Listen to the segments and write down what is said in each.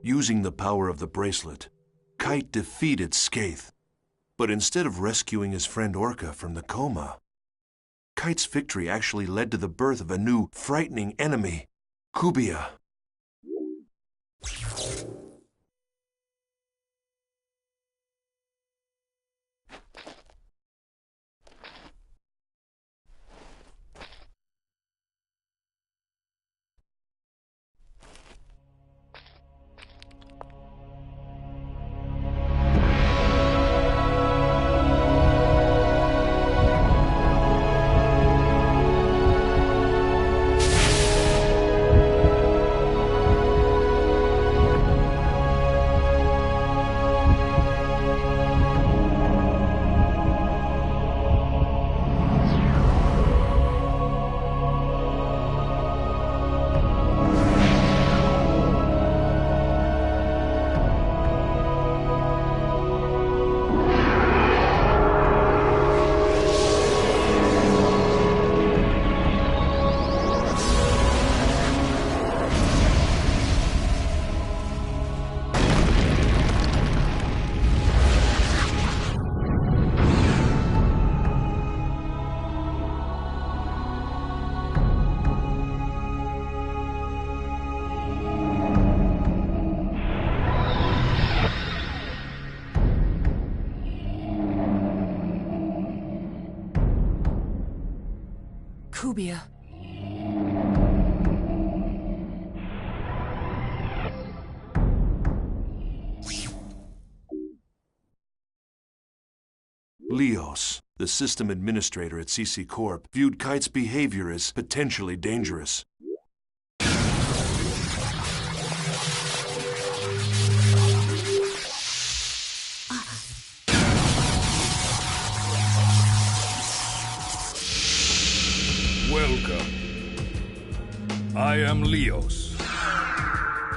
Using the power of the bracelet, Kite defeated Skaith. But instead of rescuing his friend Orca from the coma, Kite's victory actually led to the birth of a new, frightening enemy, Kubia. Kubia. Leos, the system administrator at CC Corp, viewed Kite's behavior as potentially dangerous. Welcome. I am Leos.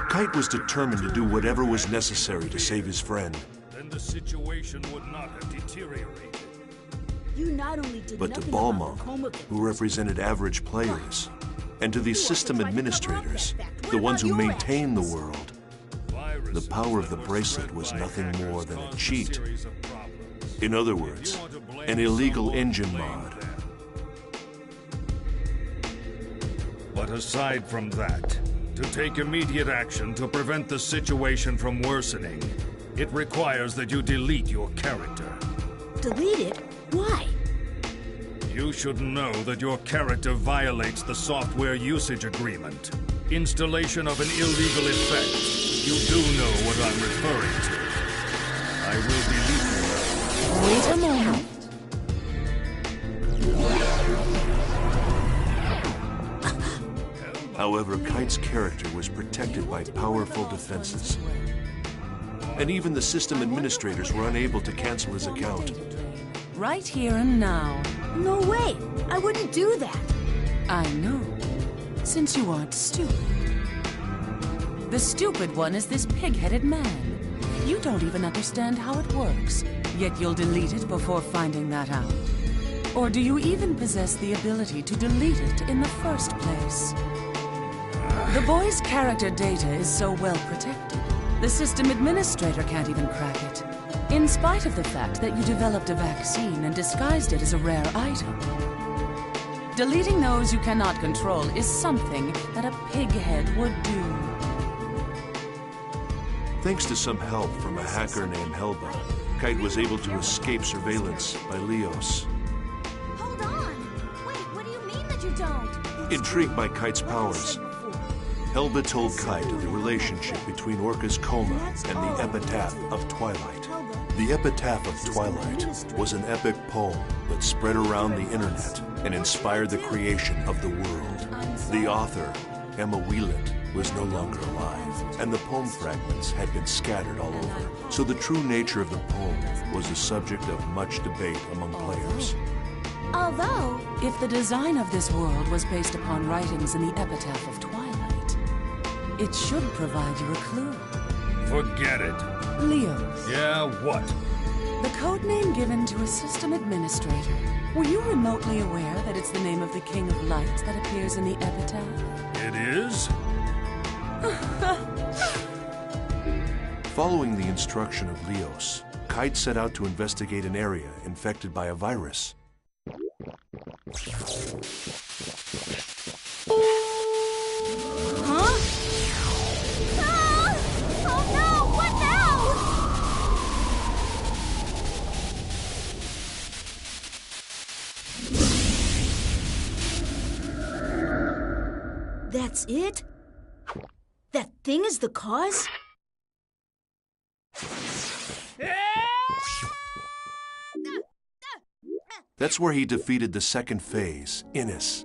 Kite was determined to do whatever was necessary to save his friend. Then the situation would not have deteriorated. You not only did But to nothing Balmung, about the coma victims, who represented average players, and to the system administrators, the ones who maintain the world, the power of the bracelet was nothing more than a cheat. In other words, an illegal engine mod. But aside from that, to take immediate action to prevent the situation from worsening, it requires that you delete your character. delete it? Why? You should know that your character violates the software usage agreement. Installation of an illegal effect. You do know what I'm referring to. I will delete you. Wait a moment. However, Kite's character was protected by powerful defenses. And even the system administrators were unable to cancel his account. Right here and now. No way! I wouldn't do that! I know. Since you aren't stupid. The stupid one is this pig-headed man. You don't even understand how it works, yet you'll delete it before finding that out. Or do you even possess the ability to delete it in the first place? The boy's character data is so well protected, the system administrator can't even crack it. In spite of the fact that you developed a vaccine and disguised it as a rare item. Deleting those you cannot control is something that a pighead would do. Thanks to some help from a hacker named Helba, Kite was able to escape surveillance by Leos. Hold on! Wait, what do you mean that you don't? Intrigued by Kite's powers, Helba told Kite of the relationship between Orca's coma and the Epitaph of Twilight. The Epitaph of Twilight was an epic poem that spread around the internet and inspired the creation of the world. The author, Emma Wieland, was no longer alive, and the poem fragments had been scattered all over. So the true nature of the poem was the subject of much debate among players. Although, If the design of this world was based upon writings in the Epitaph of Twilight, it should provide you a clue. Forget it. Leos. Yeah, what? The code name given to a system administrator. Were you remotely aware that it's the name of the King of Light that appears in the Epitaph? It is? Following the instruction of Leos, Kite set out to investigate an area infected by a virus. Huh? Ah! Oh no! What now? That's it? That thing is the cause? That's where he defeated the second phase, Innis.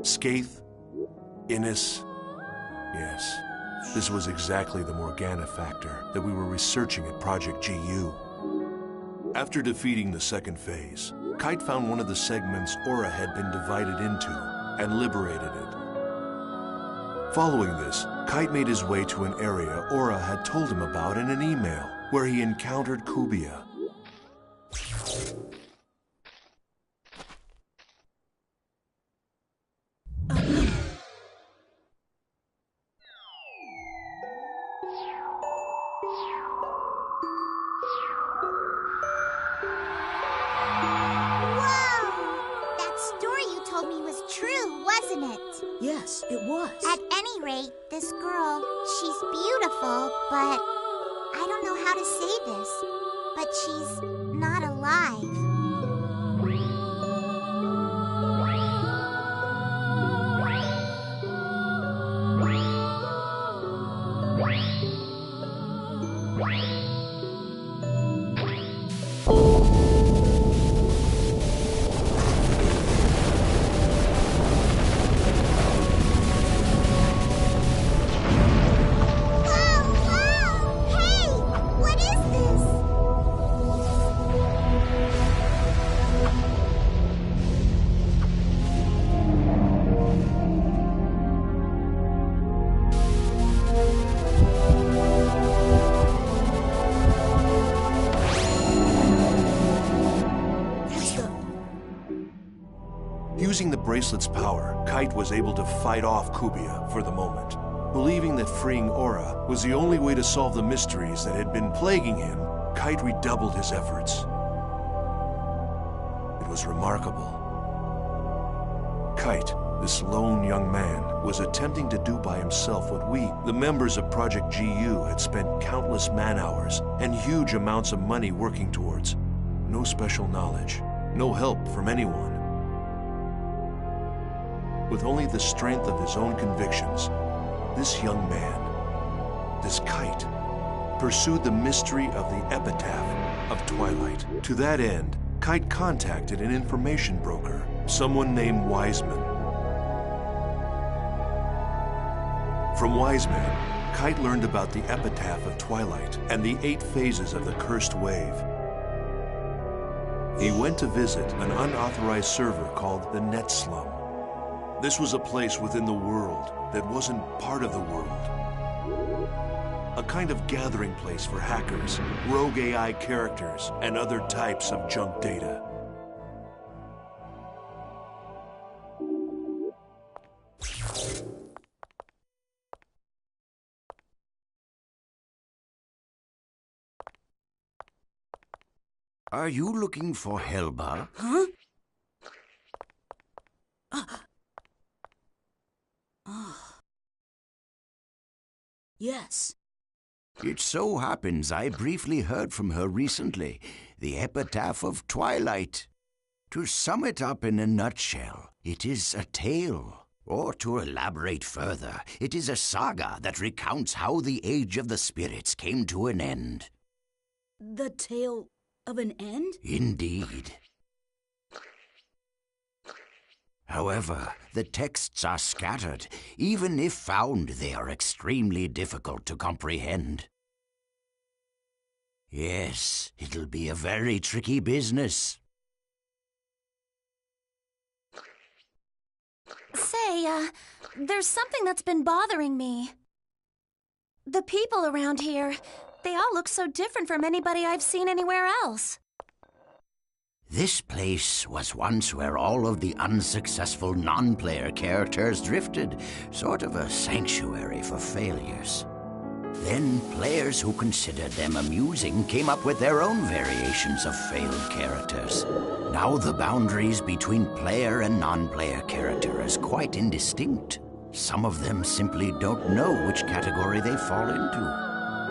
Skaith, Innis. Yes, this was exactly the Morgana factor that we were researching at Project GU. After defeating the second phase, Kite found one of the segments Aura had been divided into and liberated it. Following this, Kite made his way to an area Aura had told him about in an email, where he encountered Kubia. Yes, it was. At any rate, this girl, she's beautiful, but I don't know how to say this, but she's not alive. Using the bracelet's power, Kite was able to fight off Kubia for the moment. Believing that freeing Aura was the only way to solve the mysteries that had been plaguing him, Kite redoubled his efforts. It was remarkable. Kite, this lone young man, was attempting to do by himself what we, the members of Project GU, had spent countless man-hours and huge amounts of money working towards. No special knowledge, no help from anyone. With only the strength of his own convictions, this young man, this Kite, pursued the mystery of the epitaph of Twilight. To that end, Kite contacted an information broker, someone named Wiseman. From Wiseman, Kite learned about the epitaph of Twilight and the 8 phases of the Cursed Wave. He went to visit an unauthorized server called the Net Slum. This was a place within the world that wasn't part of the world. A kind of gathering place for hackers, rogue AI characters, and other types of junk data. Are you looking for Helba? Huh? Yes. It so happens I briefly heard from her recently, the epitaph of Twilight. To sum it up in a nutshell, it is a tale. Or to elaborate further, it is a saga that recounts how the Age of the Spirits came to an end. The tale of an end? Indeed. However, the texts are scattered. Even if found, they are extremely difficult to comprehend. Yes, it'll be a very tricky business. Say, there's something that's been bothering me. The people around here, they all look so different from anybody I've seen anywhere else. This place was once where all of the unsuccessful non-player characters drifted, sort of a sanctuary for failures. Then players who considered them amusing came up with their own variations of failed characters. Now the boundaries between player and non-player character is quite indistinct. Some of them simply don't know which category they fall into.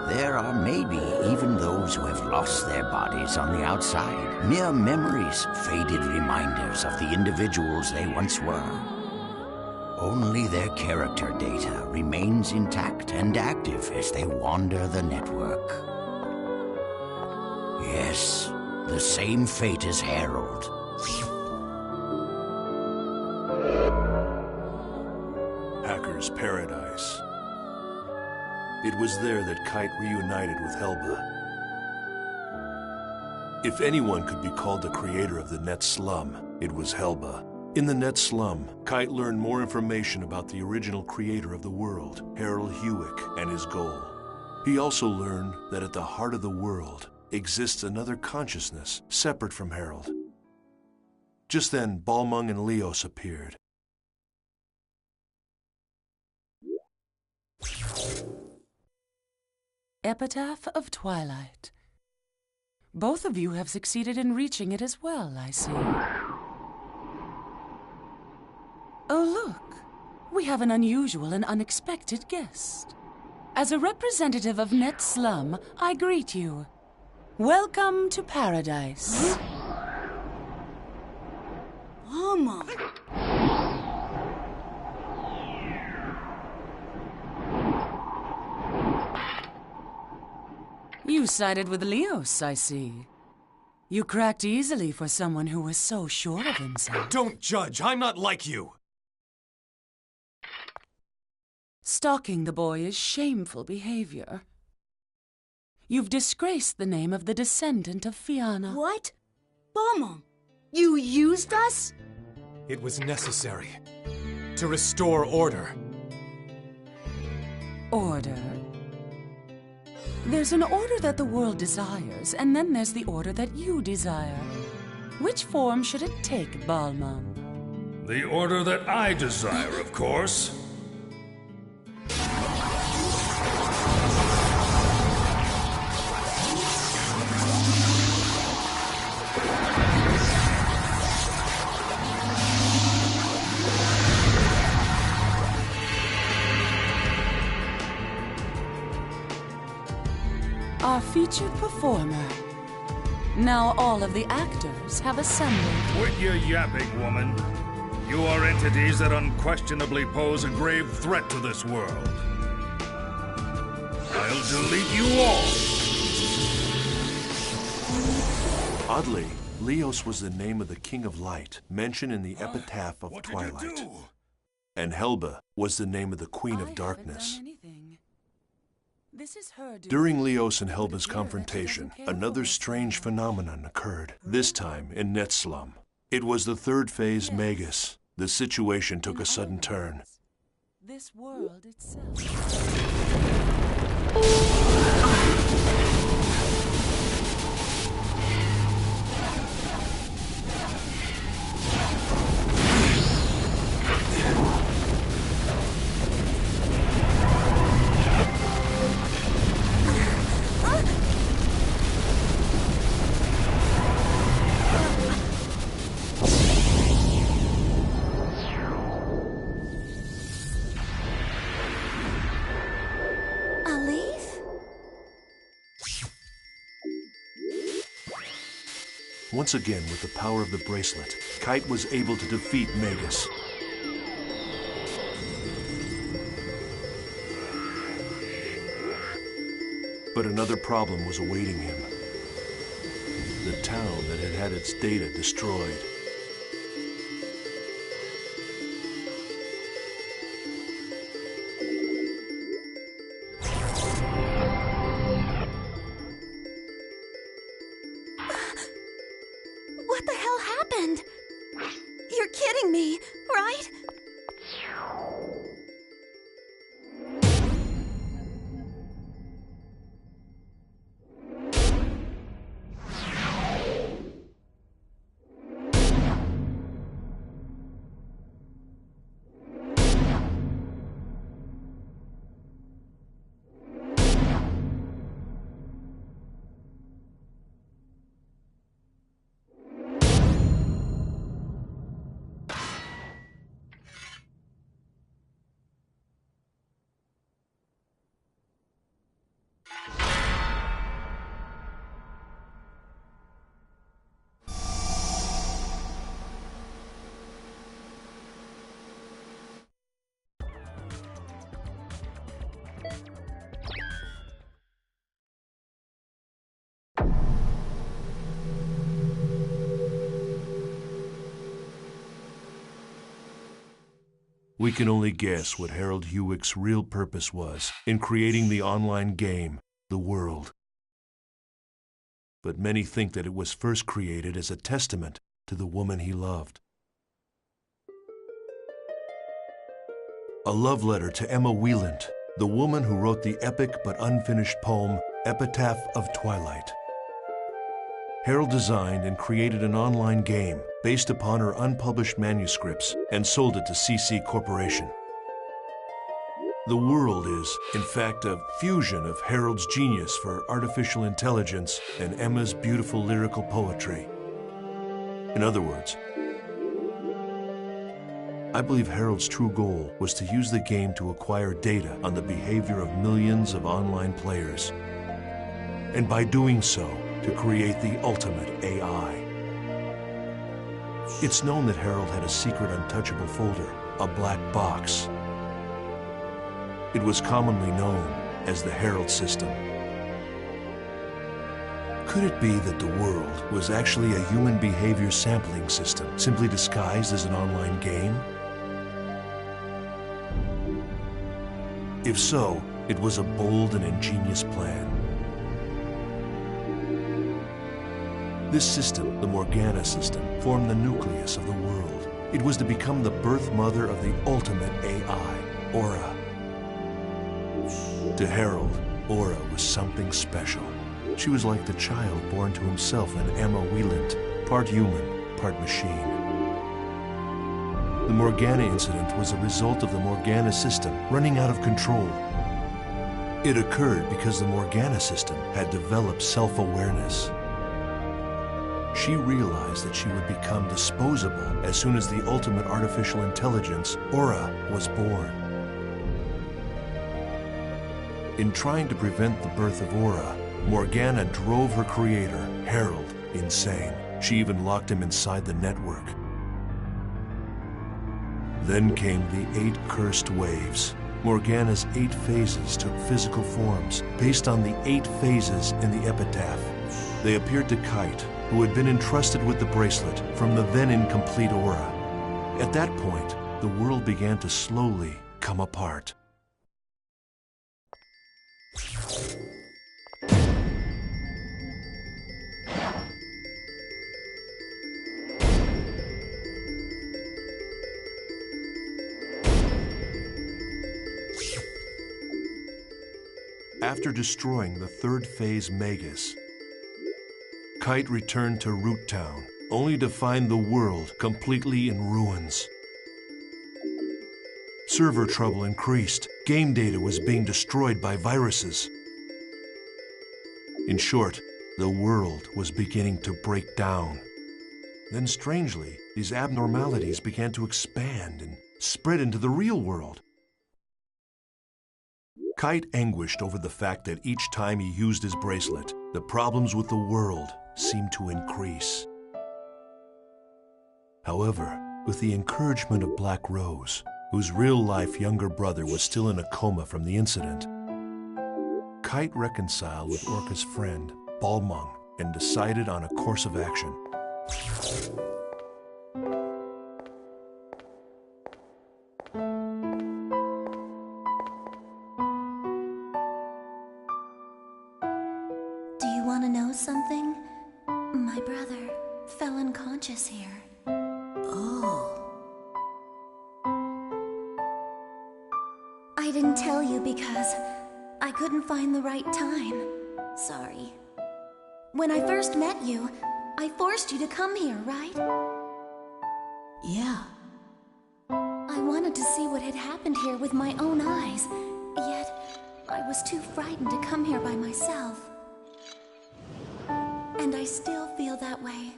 There are maybe even those who have lost their bodies on the outside, mere memories, faded reminders of the individuals they once were. Only their character data remains intact and active as they wander the network. Yes, the same fate as Harold. Hacker's Paradise. It was there that Kite reunited with Helba. If anyone could be called the creator of the Net Slum, it was Helba. In the Net Slum, Kite learned more information about the original creator of the world, Harold Hewick, and his goal. He also learned that at the heart of the world exists another consciousness separate from Harold. Just then, Balmung and Leos appeared. Epitaph of Twilight. Both of you have succeeded in reaching it as well, I see. Oh, look. We have an unusual and unexpected guest. As a representative of Net Slum, I greet you. Welcome to paradise. Mama! You sided with Leos, I see. You cracked easily for someone who was so sure of himself. Don't judge. I'm not like you. Stalking the boy is shameful behavior. You've disgraced the name of the descendant of Fianna. What? Mama, you used us? It was necessary to restore order. Order. There's an order that the world desires, and then there's the order that you desire. Which form should it take, Balmung? The order that I desire, of course. Our featured performer. Now all of the actors have assembled. Quit your yapping, woman. You are entities that unquestionably pose a grave threat to this world. I'll delete you all. Oddly, Leos was the name of the King of Light, mentioned in the Epitaph of Twilight. What did you do? And Helba was the name of the Queen I of Darkness. haven't done anything. This is her doing. During Leos and Helba's confrontation, another strange phenomenon occurred, this time in Net Slum. It was the third phase Magus. The situation took a sudden turn. This world itself. Once again, with the power of the bracelet, Kite was able to defeat Magus. But another problem was awaiting him. The town that had had its data destroyed. What the hell happened? You're kidding me, right? We can only guess what Harold Hewick's real purpose was in creating the online game, The World. But many think that it was first created as a testament to the woman he loved. A love letter to Emma Wieland, the woman who wrote the epic but unfinished poem, Epitaph of Twilight. Harold designed and created an online game based upon her unpublished manuscripts and sold it to CC Corporation. The World is, in fact, a fusion of Harold's genius for artificial intelligence and Emma's beautiful lyrical poetry. In other words, I believe Harold's true goal was to use the game to acquire data on the behavior of millions of online players, and by doing so, to create the ultimate AI. It's known that Harold had a secret untouchable folder, a black box. It was commonly known as the Harold system. Could it be that the World was actually a human behavior sampling system, simply disguised as an online game? If so, it was a bold and ingenious plan. This system, the Morgana system, formed the nucleus of the World. It was to become the birth mother of the ultimate AI, Aura. To Harold, Aura was something special. She was like the child born to himself in Emma Wieland, part human, part machine. The Morgana incident was a result of the Morgana system running out of control. It occurred because the Morgana system had developed self-awareness. She realized that she would become disposable as soon as the ultimate artificial intelligence, Aura, was born. In trying to prevent the birth of Aura, Morgana drove her creator, Harold, insane. She even locked him inside the network. Then came the 8 cursed waves. Morgana's 8 phases took physical forms based on the 8 phases in the epitaph. They appeared to Kite, who had been entrusted with the bracelet from the then incomplete Aura. At that point, the world began to slowly come apart. After destroying the 3rd phase Magus, Kite returned to Root Town, only to find the world completely in ruins. Server trouble increased. Game data was being destroyed by viruses. In short, the world was beginning to break down. Then strangely, these abnormalities began to expand and spread into the real world. Kite anguished over the fact that each time he used his bracelet, the problems with the world seemed to increase. However, with the encouragement of Black Rose, whose real-life younger brother was still in a coma from the incident, Kite reconciled with Orca's friend, Balmung, and decided on a course of action. Do you want to know something? My brother fell unconscious here. Oh. I didn't tell you because I couldn't find the right time. Sorry. When I first met you, I forced you to come here, right? Yeah. I wanted to see what had happened here with my own eyes, yet I was too frightened to come here by myself. And I still feel that way.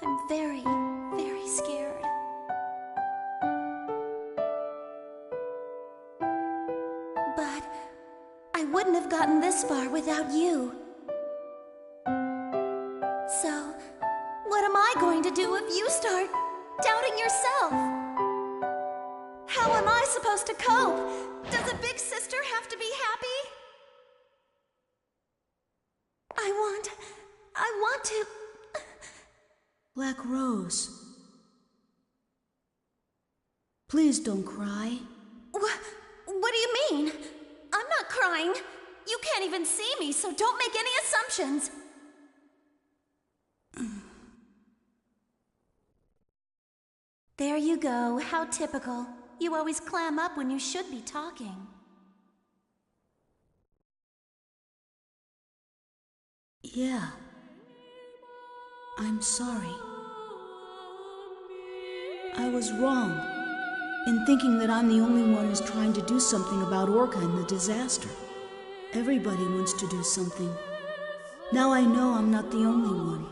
I'm very, very scared. But I wouldn't have gotten this far without you. So, what am I going to do if you start doubting yourself? How am I supposed to cope? Does a big sister have to be happy? I want to... Black Rose. Please don't cry. What do you mean? I'm not crying. You can't even see me, so don't make any assumptions. There you go. How typical. You always clam up when you should be talking. Yeah. I'm sorry. I was wrong in thinking that I'm the only one who's trying to do something about Orca and the disaster. Everybody wants to do something. Now I know I'm not the only one.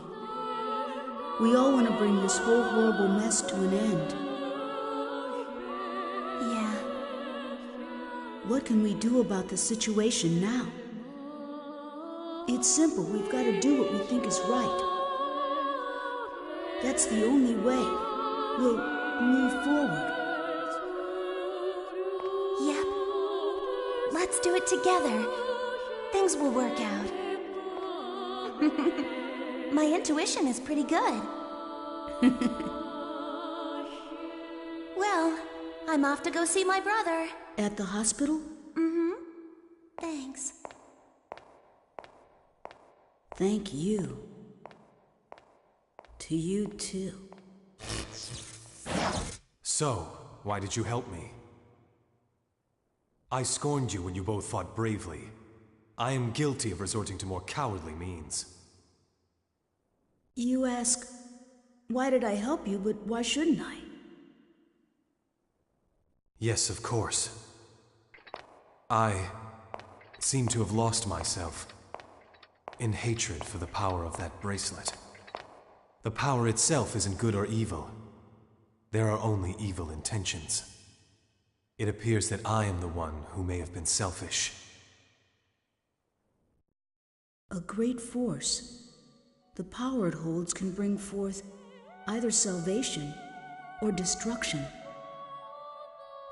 We all want to bring this whole horrible mess to an end. Yeah. What can we do about the situation now? It's simple. We've got to do what we think is right. That's the only way we'll move forward. Yep. Let's do it together. Things will work out. My intuition is pretty good. Well, I'm off to go see my brother. At the hospital? Mm-hmm. Thanks. Thank you. To you, too. So, why did you help me? I scorned you when you both fought bravely. I am guilty of resorting to more cowardly means. You ask, why did I help you, but why shouldn't I? Yes, of course. I seem to have lost myself in hatred for the power of that bracelet. The power itself isn't good or evil. There are only evil intentions. It appears that I am the one who may have been selfish. A great force. The power it holds can bring forth either salvation or destruction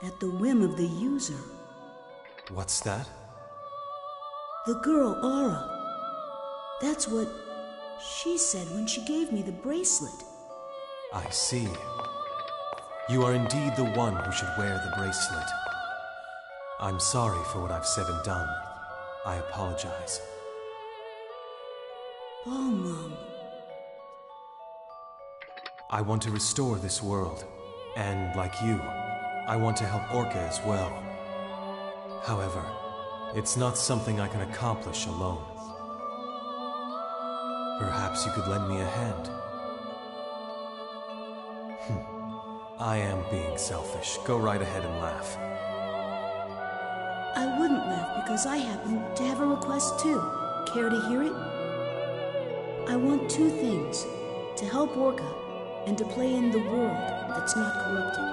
at the whim of the user. What's that? The girl, Aura. That's what she said when she gave me the bracelet. I see. You are indeed the one who should wear the bracelet. I'm sorry for what I've said and done. I apologize. Mom. I want to restore this world, and like you, I want to help Orca as well. However, it's not something I can accomplish alone. Perhaps you could lend me a hand. I am being selfish. Go right ahead and laugh. I wouldn't laugh because I happen to have a request too. Care to hear it? I want two things. To help Orca and to play in the world that's not corrupted.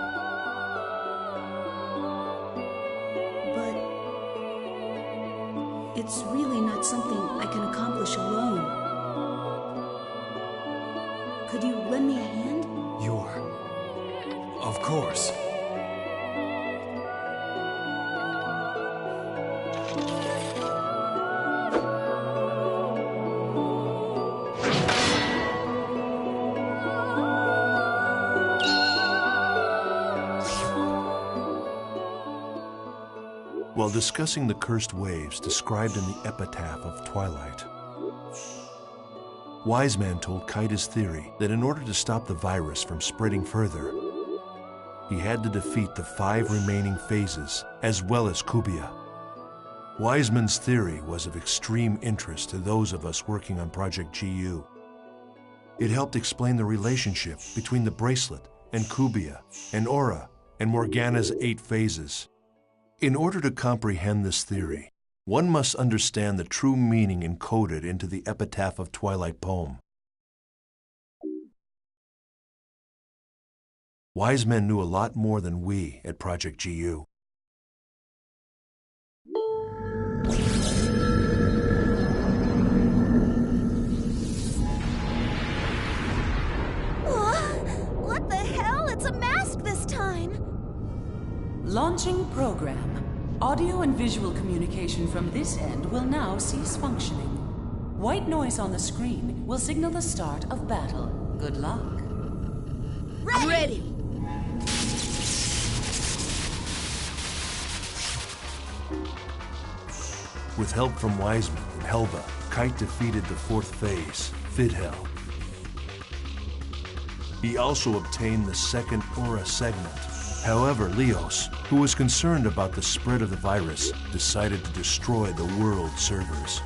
But it's really not something I can accomplish alone. Could you lend me a hand? Of course. While discussing the cursed waves described in the epitaph of Twilight, Wise Man told Kite his theory that in order to stop the virus from spreading further, he had to defeat the 5 remaining phases, as well as Kubia. Wiseman's theory was of extreme interest to those of us working on Project GU. It helped explain the relationship between the bracelet and Kubia, and Aura, and Morgana's 8 phases. In order to comprehend this theory, one must understand the true meaning encoded into the Epitaph of Twilight poem. Wise Men knew a lot more than we at Project GU. What the hell? It's a mask this time! Launching program. Audio and visual communication from this end will now cease functioning. White noise on the screen will signal the start of battle. Good luck. Ready! With help from Wiseman and Helba, Kite defeated the fourth phase, Fidhel. He also obtained the second aura segment. However, Leos, who was concerned about the spread of the virus, decided to destroy the world servers.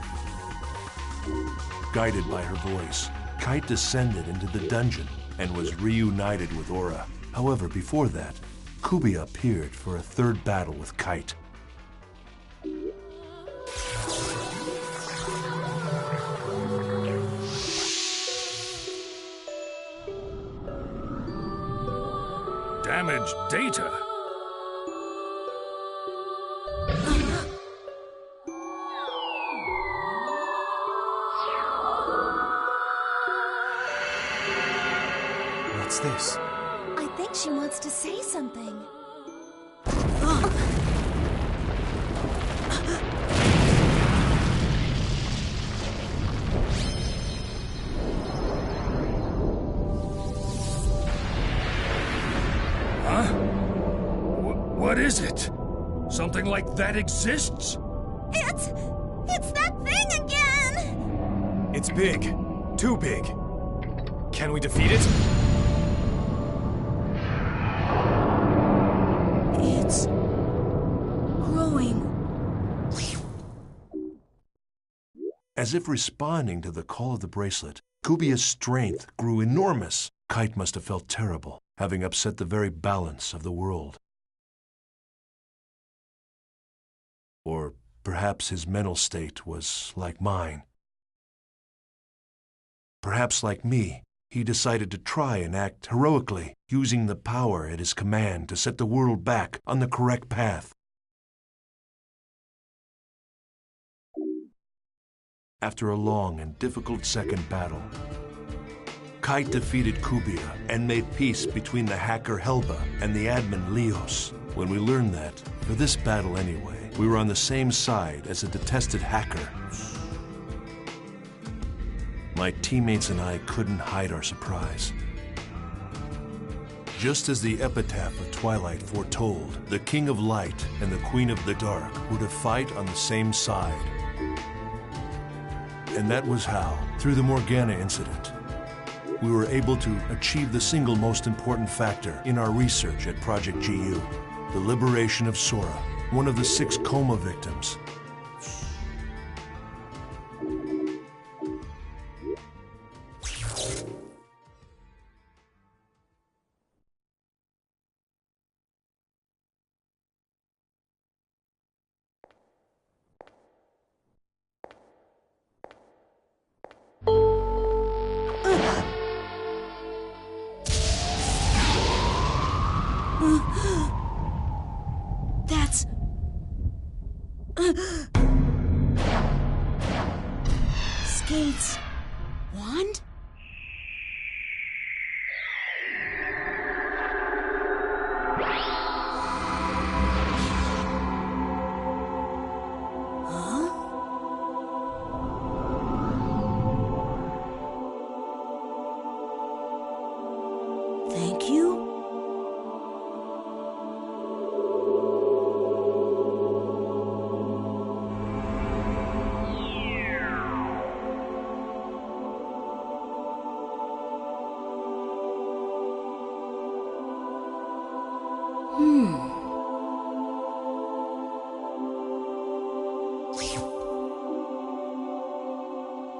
Guided by her voice, Kite descended into the dungeon and was reunited with Aura. However, before that, Kubia appeared for a third battle with Kite. Damaged data? What's this? I think she wants to say something. Huh? What is it? Something like that exists? It's that thing again! It's big. Too big. Can we defeat it? It's growing. As if responding to the call of the bracelet, Kubia's strength grew enormous. Kite must have felt terrible, having upset the very balance of the world. Or perhaps his mental state was like mine. Perhaps like me, he decided to try and act heroically, using the power at his command to set the world back on the correct path. After a long and difficult second battle, Kite defeated Kubia and made peace between the hacker Helba and the admin Leos. When we learned that, for this battle anyway, we were on the same side as a detested hacker. My teammates and I couldn't hide our surprise. Just as the epitaph of Twilight foretold, the King of Light and the Queen of the Dark were to fight on the same side. And that was how, through the Morgana incident, we were able to achieve the single most important factor in our research at Project GU, the liberation of Sora, one of the 6 coma victims. That's... Skate's wand? Huh? Thank you?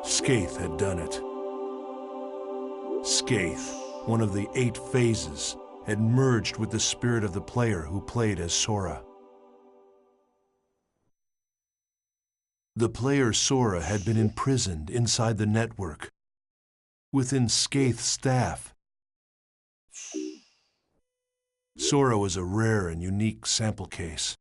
Skaith had done it. Skaith, one of the 8 phases, had merged with the spirit of the player who played as Sora. The player Sora had been imprisoned inside the network, within Skaith's staff. Sora was a rare and unique sample case.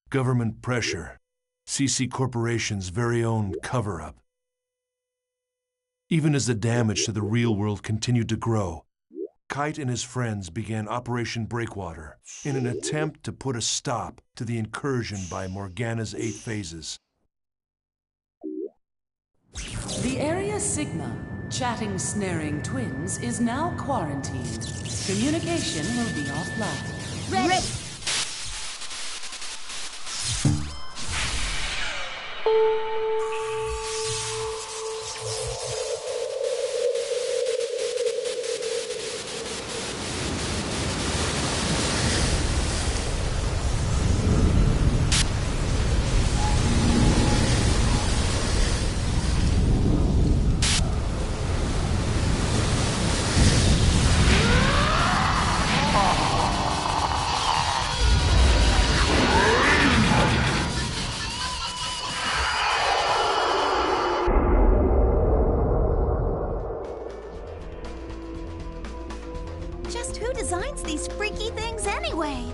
Government pressure, CC Corporation's very own cover-up. Even as the damage to the real world continued to grow, Kite and his friends began Operation Breakwater in an attempt to put a stop to the incursion by Morgana's 8 phases. The Area Sigma, chatting snaring twins, is now quarantined. Communication will be offline. Ready! Just who designs these freaky things anyway?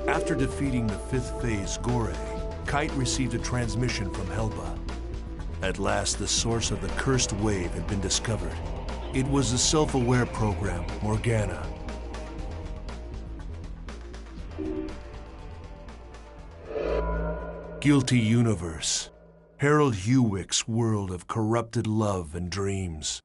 After defeating the fifth phase Gore, Kite received a transmission from Helba. At last, the source of the cursed wave had been discovered. It was the self-aware program, Morgana. Guilty Universe. Harold Hewick's world of corrupted love and dreams.